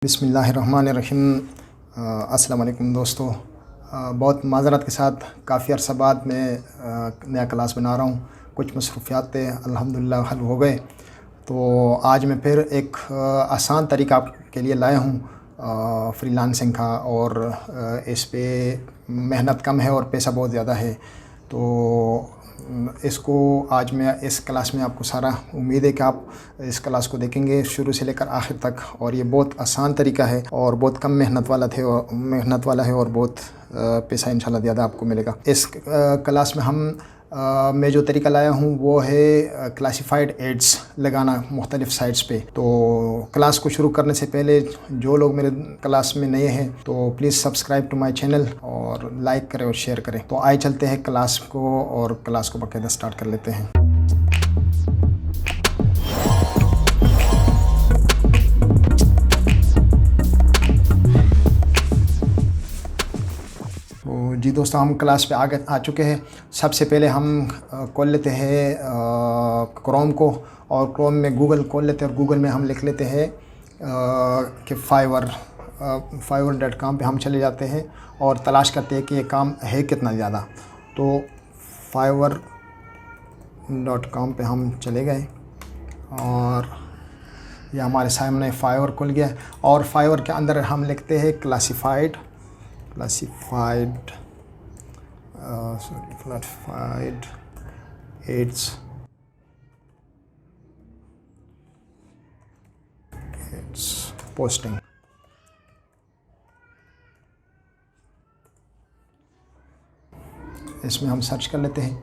बिस्मिल्लाहिर्रहमानिर्रहीम। अस्सलाम वालेकुम दोस्तों। बहुत माज़रत के साथ काफ़ी अरसा बाद मैं नया क्लास बना रहा हूँ। कुछ मसरूफ़ियात थे, अल्हम्दुलिल्लाह हल हो गए। तो आज मैं फिर एक आसान तरीका आपके लिए लाया हूँ फ्रीलांसिंग का, और इस पे मेहनत कम है और पैसा बहुत ज़्यादा है। तो इसको आज मैं इस क्लास में आपको सारा, उम्मीद है कि आप इस क्लास को देखेंगे शुरू से लेकर आखिर तक। और ये बहुत आसान तरीका है और बहुत कम मेहनत वाला है और बहुत पैसा इंशाल्लाह ज़्यादा आपको मिलेगा। इस क्लास में मैं जो तरीका लाया हूँ वो है क्लासिफाइड एड्स लगाना मुख्तलिफ़ साइट्स पे। तो क्लास को शुरू करने से पहले जो लोग मेरे क्लास में नए हैं तो please subscribe to my channel और लाइक करें और शेयर करें। तो आइए चलते हैं क्लास को और क्लास को बाकायदा स्टार्ट कर लेते हैं। जी दोस्तों, हम क्लास पे आगे आ चुके हैं। सबसे पहले हम खोल लेते हैं क्रोम को, और क्रोम में गूगल खोल लेते हैं और गूगल में हम लिख लेते हैं कि fiverr.com पे हम चले जाते हैं और तलाश करते हैं कि ये काम है कितना ज़्यादा। तो fiverr.com पे हम चले गए और ये हमारे सामने फाइवर खुल गया। और फाइवर के अंदर हम लिखते हैं क्लासिफाइड एड्स पोस्टिंग। इसमें हम सर्च कर लेते हैं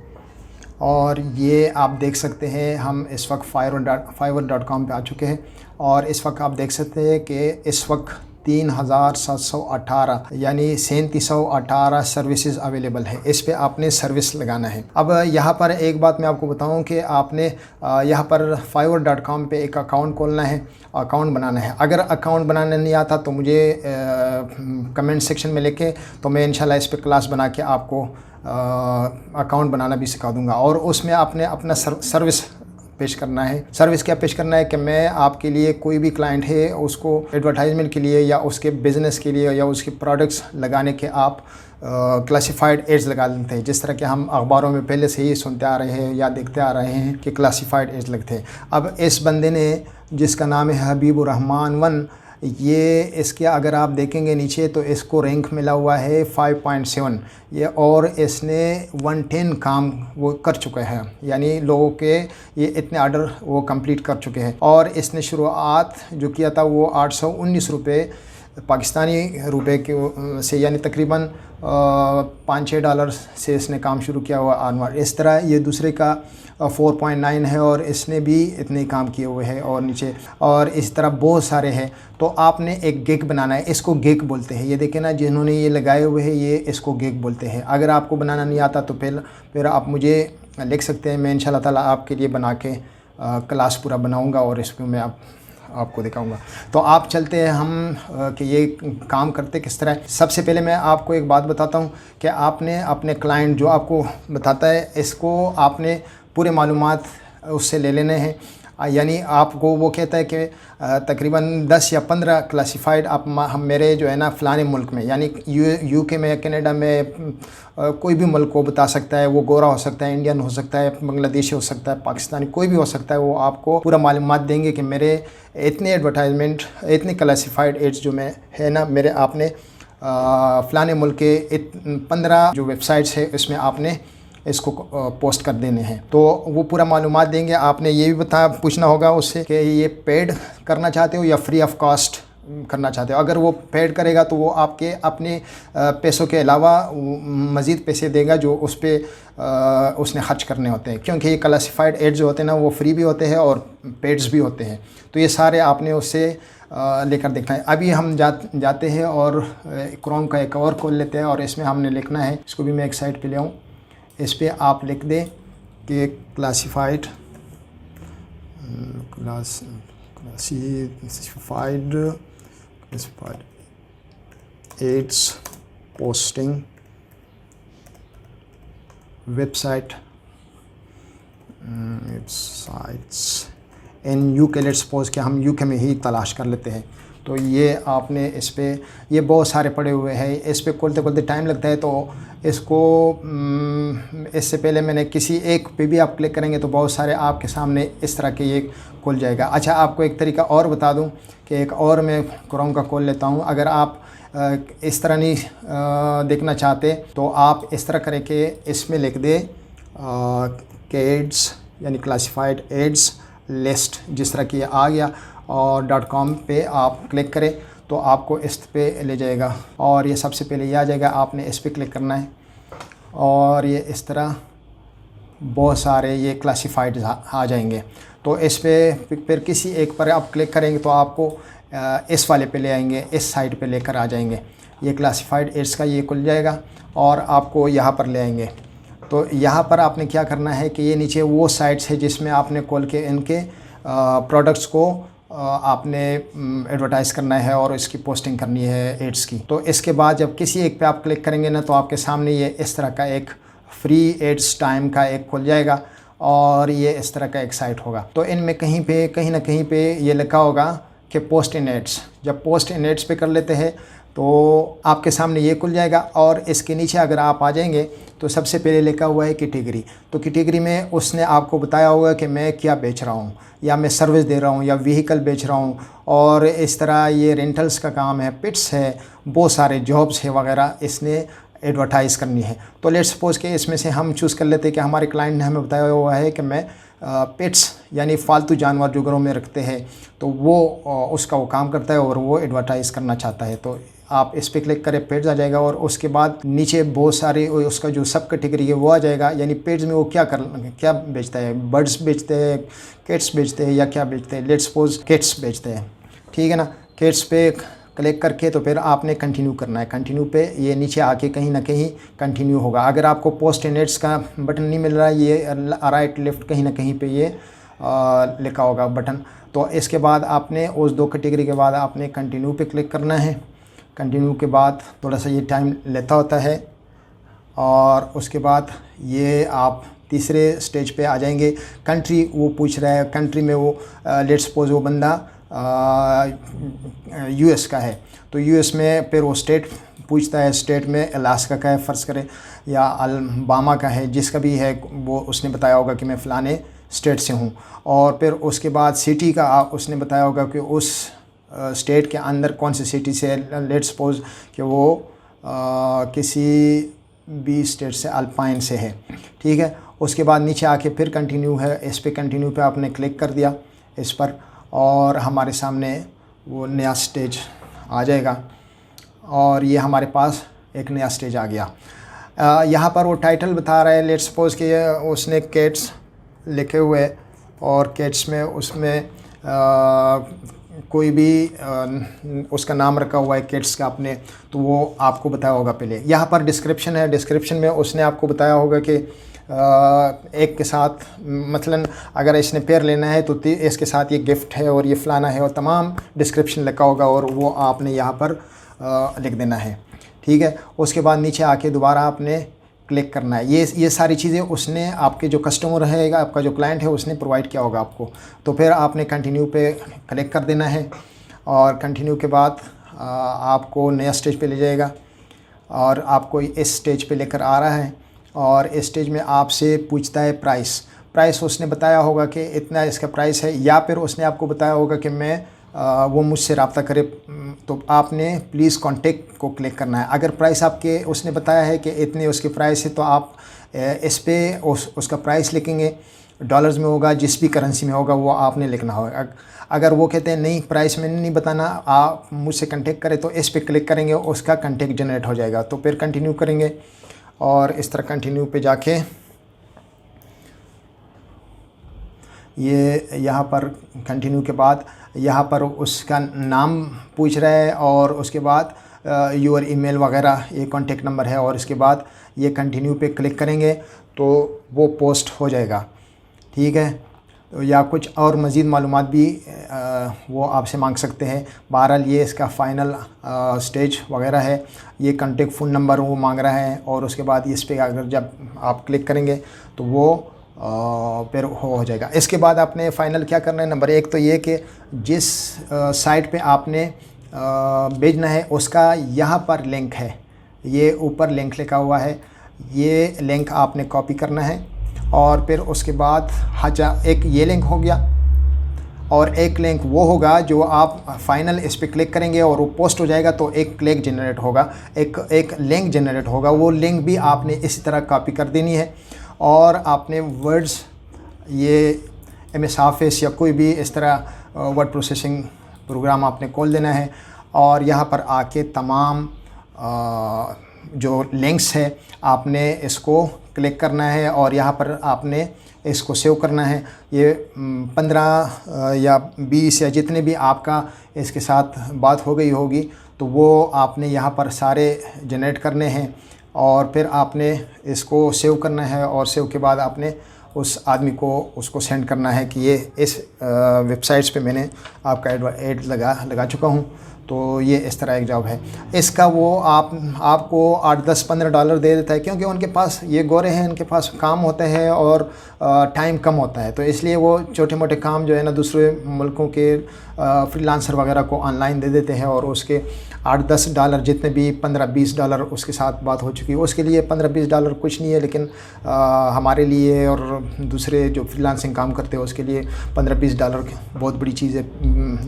और ये आप देख सकते हैं हम इस वक्त fiverr.com पे आ चुके हैं। और इस वक्त आप देख सकते हैं कि इस वक्त 3718 यानी 3718 सर्विसेज अवेलेबल है। इस पे आपने सर्विस लगाना है। अब यहाँ पर एक बात मैं आपको बताऊँ कि आपने यहाँ पर fiverr.com पे एक अकाउंट खोलना है, अकाउंट बनाना है। अगर अकाउंट बनाना नहीं आता तो मुझे कमेंट सेक्शन में लिखे, तो मैं इंशाल्लाह इस पे क्लास बना के आपको अकाउंट बनाना भी सिखा दूँगा। और उसमें आपने अपना सर्विस पेश करना है। सर्विस क्या पेश करना है कि मैं आपके लिए, कोई भी क्लाइंट है उसको एडवर्टाइजमेंट के लिए या उसके बिज़नेस के लिए या उसके प्रोडक्ट्स लगाने के आप क्लासिफाइड एड्स लगा लेते हैं। जिस तरह के हम अखबारों में पहले से ही सुनते आ रहे हैं या देखते आ रहे हैं कि क्लासिफाइड एड्स लगते हैं। अब इस बंदे ने, जिसका नाम है हबीबुर रहमान 1, ये इसके अगर आप देखेंगे नीचे तो इसको रैंक मिला हुआ है 5.7 ये, और इसने 110 काम वो कर चुका है, यानी लोगों के ये इतने ऑर्डर वो कंप्लीट कर चुके हैं। और इसने शुरुआत जो किया था वो 819 रुपये पाकिस्तानी रुपए के से, यानी तकरीबन $5-6 से इसने काम शुरू किया हुआ आनवर। इस तरह ये दूसरे का 4.9 है और इसने भी इतने काम किए हुए हैं और नीचे, और इस तरह बहुत सारे हैं। तो आपने एक गिग बनाना है, इसको गिग बोलते हैं। ये देखें ना, जिन्होंने ये लगाए हुए हैं ये इसको गिग बोलते हैं। अगर आपको बनाना नहीं आता तो फिर आप मुझे लिख सकते हैं, मैं इंशाल्लाह ताला आपके लिए बना के क्लास पूरा बनाऊँगा और इसको मैं आपको दिखाऊंगा। तो आप चलते हैं हम कि ये काम करते किस तरह है। सबसे पहले मैं आपको एक बात बताता हूँ कि आपने अपने क्लाइंट जो आपको बताता है, इसको आपने पूरे मालूमात उससे ले लेने हैं। यानी आपको वो कहता है कि तकरीबन 10 या 15 क्लासिफाइड हम मेरे जो है ना फ़लाने मुल्क में, यानी यूके में, कनाडा में, कोई भी मुल्क को बता सकता है। वो गोरा हो सकता है, इंडियन हो सकता है, बांग्लादेशी हो सकता है, पाकिस्तानी, कोई भी हो सकता है। वो आपको पूरा मालूमात देंगे कि मेरे इतने एडवर्टाइजमेंट, इतने क्लासिफाइड एड्स जो मैं है ना मेरे, आपने फ़लाने मुल्क के 15 जो वेबसाइट्स है इसमें आपने इसको पोस्ट कर देने हैं। तो वो पूरा मालूमात देंगे। आपने ये भी पूछना होगा उससे कि ये पेड करना चाहते हो या फ्री ऑफ कॉस्ट करना चाहते हो। अगर वो पेड करेगा तो वो आपके अपने पैसों के अलावा मज़ीद पैसे देगा जो उस पर उसने खर्च करने होते हैं, क्योंकि ये क्लासिफाइड एड्स जो होते हैं ना वो फ्री भी होते हैं और पेड्स भी होते हैं। तो ये सारे आपने उससे लेकर देखना है। अभी हम जाते हैं और क्रोम का एक और खोल लेते हैं और इसमें हमने लिखना है, इसको भी मैं एक साइड पे ले आऊँ। इस पर आप लिख दें कि classified ads posting website in UK. Let's suppose कि हम यूके में ही तलाश कर लेते हैं। तो ये आपने इस पे, ये बहुत सारे पड़े हुए हैं, इस पे खोलते खोलते टाइम लगता है। तो इसको इससे पहले मैंने किसी एक पे भी आप क्लिक करेंगे तो बहुत सारे आपके सामने इस तरह के ये खुल जाएगा। अच्छा, आपको एक तरीका और बता दूं कि एक और मैं क्रोम का खोल लेता हूं। अगर आप इस तरह नहीं देखना चाहते तो आप इस तरह करें कि इसमें लिख दे के एड्स यानी क्लासिफाइड एड्स लिस्ट, जिस तरह की आ गया, और .com पे आप क्लिक करें तो आपको इस पे ले जाएगा और ये सबसे पहले ये आ जाएगा। आपने इस पे क्लिक करना है और ये इस तरह बहुत सारे ये क्लासिफाइड आ जाएंगे। तो इस पे फिर किसी एक पर आप क्लिक करेंगे तो आपको इस वाले पे ले आएंगे, इस साइड पे लेकर आ जाएंगे। ये क्लासिफाइड एड्स का ये खुल जाएगा और आपको यहाँ पर ले आएंगे। तो यहाँ पर आपने क्या करना है कि ये नीचे वो साइट्स है जिसमें आपने खोल के इनके प्रोडक्ट्स को आपने एडवर्टाइज़ करना है और इसकी पोस्टिंग करनी है एड्स की। तो इसके बाद जब किसी एक पे आप क्लिक करेंगे ना तो आपके सामने ये इस तरह का एक फ्री एड्स टाइम का एक खुल जाएगा और ये इस तरह का एक साइट होगा। तो इनमें कहीं ना कहीं पे ये लिखा होगा कि पोस्ट इन एड्स। जब पोस्ट इन एड्स पे कर लेते हैं तो आपके सामने ये खुल जाएगा और इसके नीचे अगर आप आ जाएंगे तो सबसे पहले लिखा हुआ है कैटेगरी। तो कैटेगरी में उसने आपको बताया होगा कि मैं क्या बेच रहा हूँ, या मैं सर्विस दे रहा हूँ, या व्हीकल बेच रहा हूँ, और इस तरह ये रेंटल्स का काम है, पिट्स है, बहुत सारे जॉब्स है वगैरह इसने एडवर्टाइज़ करनी है। तो लेट्स सपोज़ कि इसमें से हम चूज़ कर लेते हैं कि हमारे क्लाइंट ने हमें बताया हुआ है कि मैं पेट्स यानी फालतू जानवर जो घरों में रखते हैं तो वो उसका वो काम करता है और वो एडवर्टाइज़ करना चाहता है। तो आप इस पर क्लिक करें, पेड्स आ जाएगा और उसके बाद नीचे बहुत सारे उसका जो सब कैटेगरी है वो आ जाएगा। यानी पेड्स में वो क्या बेचता है, बर्ड्स बेचते हैं, कैट्स बेचते हैं, या क्या बेचते हैं। लेट्स सपोज कैट्स बेचते हैं, ठीक है ना। कैट्स पे क्लिक करके तो फिर आपने कंटिन्यू करना है। कंटिन्यू पे ये नीचे आके कहीं ना कहीं कंटिन्यू होगा। अगर आपको पोस्ट इन एड्स का बटन नहीं मिल रहा है, ये राइट लेफ्ट कहीं ना कहीं पे ये लिखा होगा बटन। तो इसके बाद आपने उस दो कैटेगरी के बाद आपने कंटिन्यू पे क्लिक करना है। कंटिन्यू के बाद थोड़ा सा ये टाइम लेता होता है और उसके बाद ये आप तीसरे स्टेज पे आ जाएंगे। कंट्री वो पूछ रहा है, कंट्री में वो लेट्स सपोज वो बंदा यूएस का है तो यूएस में फिर वो स्टेट पूछता है। स्टेट में अलास्का का है फ़र्ज़ करें, या अलबामा का है, जिसका भी है वो उसने बताया होगा कि मैं फ़लाने स्टेट से हूँ। और फिर उसके बाद सिटी का उसने बताया होगा कि उस स्टेट के अंदर कौन सी सिटी से। लेट्स सपोज कि वो किसी भी स्टेट से अल्पाइन से है, ठीक है। उसके बाद नीचे आके फिर कंटिन्यू है, इस पे कंटिन्यू पे आपने क्लिक कर दिया इस पर और हमारे सामने वो नया स्टेज आ जाएगा और ये हमारे पास एक नया स्टेज आ गया। यहाँ पर वो टाइटल बता रहा है, लेट्स सपोज कि उसने कैट्स लिखे हुए और कैट्स में उसमें कोई भी उसका नाम रखा हुआ है कैट्स का आपने, तो वो आपको बताया होगा पहले। यहाँ पर डिस्क्रिप्शन है, डिस्क्रिप्शन में उसने आपको बताया होगा कि एक के साथ मसलन अगर इसने पेयर लेना है तो इसके साथ ये गिफ्ट है और ये फ़लाना है और तमाम डिस्क्रिप्शन लिखा होगा और वो आपने यहाँ पर लिख देना है, ठीक है। उसके बाद नीचे आके दोबारा आपने क्लिक करना है। ये सारी चीज़ें उसने आपके जो कस्टमर रहेगा, आपका जो क्लाइंट है, उसने प्रोवाइड किया होगा आपको। तो फिर आपने कंटिन्यू पे क्लिक कर देना है और कंटिन्यू के बाद आपको नया स्टेज पे ले जाएगा और आपको इस स्टेज पे लेकर आ रहा है और इस स्टेज में आपसे पूछता है प्राइस उसने बताया होगा कि इतना इसका प्राइस है, या फिर उसने आपको बताया होगा कि मैं वो मुझसे रब्ता करे। तो आपने प्लीज़ कॉन्टेक्ट को क्लिक करना है। अगर प्राइस आपके उसने बताया है कि इतने उसके प्राइस है तो आप इस पे उसका प्राइस लिखेंगे, डॉलर्स में होगा, जिस भी करेंसी में होगा वो आपने लिखना होगा। अगर वो कहते हैं नहीं प्राइस में नहीं बताना, आप मुझसे कॉन्टेक्ट करें, तो इस पर क्लिक करेंगे, उसका कॉन्टेक्ट जनरेट हो जाएगा। तो फिर कंटिन्यू करेंगे और इस तरह कंटिन्यू पे जाके ये यहाँ पर कंटिन्यू के बाद यहाँ पर उसका नाम पूछ रहा है और उसके बाद योर ईमेल वगैरह ये कॉन्टेक्ट नंबर है और इसके बाद ये कंटिन्यू पे क्लिक करेंगे तो वो पोस्ट हो जाएगा, ठीक है। तो या कुछ और मज़ीद मालूमात भी वो आपसे मांग सकते हैं। बहरहाल ये इसका फ़ाइनल स्टेज वगैरह है। ये कॉन्टेक्ट फ़ोन नंबर वो मांग रहा है और उसके बाद इस पे अगर जब आप क्लिक करेंगे तो वो फिर हो जाएगा। इसके बाद आपने फ़ाइनल क्या करना है, नंबर एक तो ये कि जिस साइट पे आपने भेजना है उसका यहाँ पर लिंक है, ये ऊपर लिंक लिखा हुआ है, ये लिंक आपने कॉपी करना है और फिर उसके बाद एक ये लिंक हो गया और एक लिंक वो होगा जो आप फाइनल इस पर क्लिक करेंगे और वो पोस्ट हो जाएगा, तो एक क्लिक जनरेट होगा, एक लिंक जनरेट होगा। वो लिंक भी आपने इसी तरह कॉपी कर देनी है और आपने वर्ड्स ये MS ऑफिस या कोई भी इस तरह वर्ड प्रोसेसिंग प्रोग्राम आपने खोल देना है और यहाँ पर आके तमाम जो लिंक्स है आपने इसको क्लिक करना है और यहाँ पर आपने इसको सेव करना है। ये 15 या 20 या जितने भी आपका इसके साथ बात हो गई होगी तो वो आपने यहाँ पर सारे जनरेट करने हैं और फिर आपने इसको सेव करना है और सेव के बाद आपने उस आदमी को उसको सेंड करना है कि ये इस वेबसाइट्स पे मैंने आपका एड लगा चुका हूँ। तो ये इस तरह एक जॉब है। इसका वो आपको $8, $10, $15 दे देता है, क्योंकि उनके पास ये गोरे हैं, इनके पास काम होते हैं और टाइम कम होता है, तो इसलिए वो छोटे मोटे काम जो है ना दूसरे मुल्कों के फ्रीलांसर वगैरह को ऑनलाइन दे देते हैं और उसके $8-10 जितने भी $15-20 उसके साथ बात हो चुकी है। उसके लिए $15-20 कुछ नहीं है, लेकिन हमारे लिए और दूसरे जो फ्रीलांसिंग काम करते हैं उसके लिए $15-20 बहुत बड़ी चीज़ है,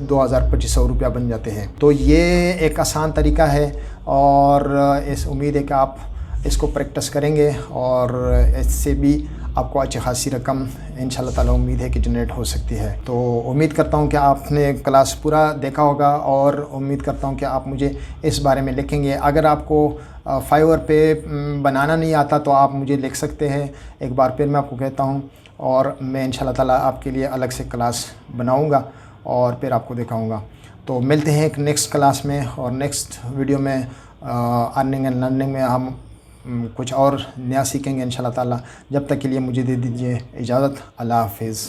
2000-2500 रुपया बन जाते हैं। तो ये एक आसान तरीका है और इस उम्मीद है कि आप इसको प्रैक्टिस करेंगे और इससे भी आपको अच्छी खासी रकम इंशाल्लाह ताला उम्मीद है कि जनरेट हो सकती है। तो उम्मीद करता हूँ कि आपने क्लास पूरा देखा होगा और उम्मीद करता हूँ कि आप मुझे इस बारे में लिखेंगे। अगर आपको फाइवर पे बनाना नहीं आता तो आप मुझे लिख सकते हैं, एक बार फिर मैं आपको कहता हूँ, और मैं इंशाल्लाह ताला आपके लिए अलग से क्लास बनाऊँगा और फिर आपको दिखाऊँगा। तो मिलते हैं एक नेक्स्ट क्लास में और नेक्स्ट वीडियो में अर्निंग एंड लर्निंग में हम कुछ और नया सीखेंगे इंशाल्लाह ताला। जब तक के लिए मुझे दे दीजिए इजाज़त। अल्लाह हाफ़िज़।